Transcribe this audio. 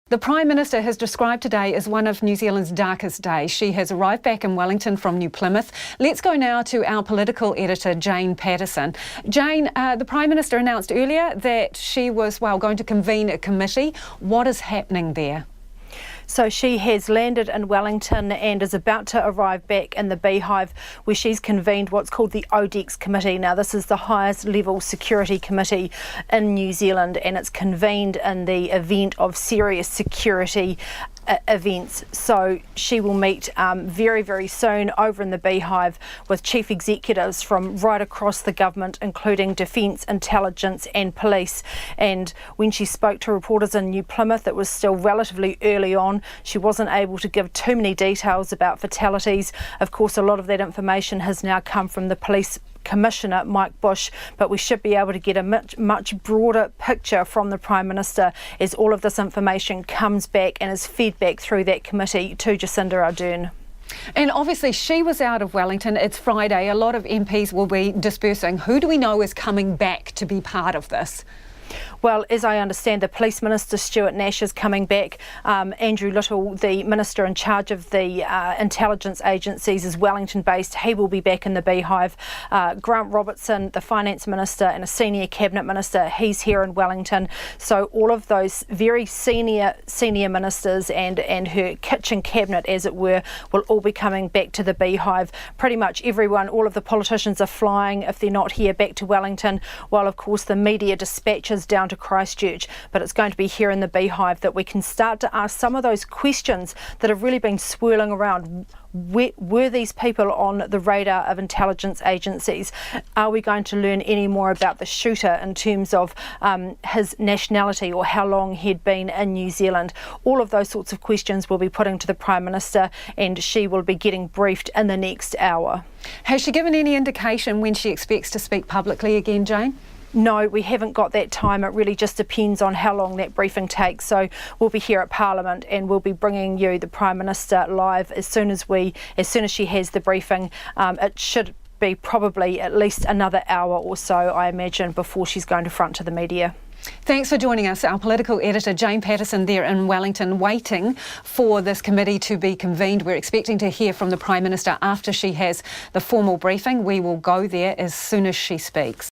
The Prime Minister has described today as one of New Zealand's darkest days. She has arrived back in Wellington from New Plymouth. Let's go now to our political editor, Jane Patterson. Jane, the Prime Minister announced earlier that she was, going to convene a committee. What is happening there? So she has landed in Wellington and is about to arrive back in the Beehive, where she's convened what's called the ODESC committee. Now, this is the highest level security committee in New Zealand, and it's convened in the event of serious security events. So she will meet very, very soon over in the Beehive with chief executives from right across the government, including Defence, Intelligence and Police. And when she spoke to reporters in New Plymouth, it was still relatively early on. She wasn't able to give too many details about fatalities. Of course, a lot of that information has now come from the Police Commissioner, Mike Bush, but we should be able to get a much broader picture from the Prime Minister as all of this information comes back and is fed back through that committee to Jacinda Ardern. And obviously she was out of Wellington. It's Friday. A lot of MPs will be dispersing. Who do we know is coming back to be part of this? Well, as I understand, the Police Minister Stuart Nash is coming back. Andrew Little, the Minister in charge of the intelligence agencies, is Wellington-based. He will be back in the Beehive. Grant Robertson, the Finance Minister and a senior Cabinet Minister, he's here in Wellington. So all of those very senior ministers and her kitchen cabinet, as it were, will all be coming back to the Beehive. Pretty much everyone, all of the politicians are flying, if they're not here, back to Wellington, while of course the media dispatches down to Christchurch. But it's going to be here in the Beehive that we can start to ask some of those questions that have really been swirling around. Were these people on the radar of intelligence agencies? Are we going to learn any more about the shooter in terms of his nationality or how long he'd been in New Zealand? All of those sorts of questions we'll be putting to the Prime Minister, and she will be getting briefed in the next hour. Has she given any indication when she expects to speak publicly again, Jane? No, we haven't got that time. It really just depends on how long that briefing takes. So we'll be here at Parliament and we'll be bringing you the Prime Minister live as soon as she has the briefing. It should be probably at least another hour or so, I imagine, before she's going to front to the media. Thanks for joining us. Our political editor, Jane Patterson, there in Wellington, waiting for this committee to be convened. We're expecting to hear from the Prime Minister after she has the formal briefing. We will go there as soon as she speaks.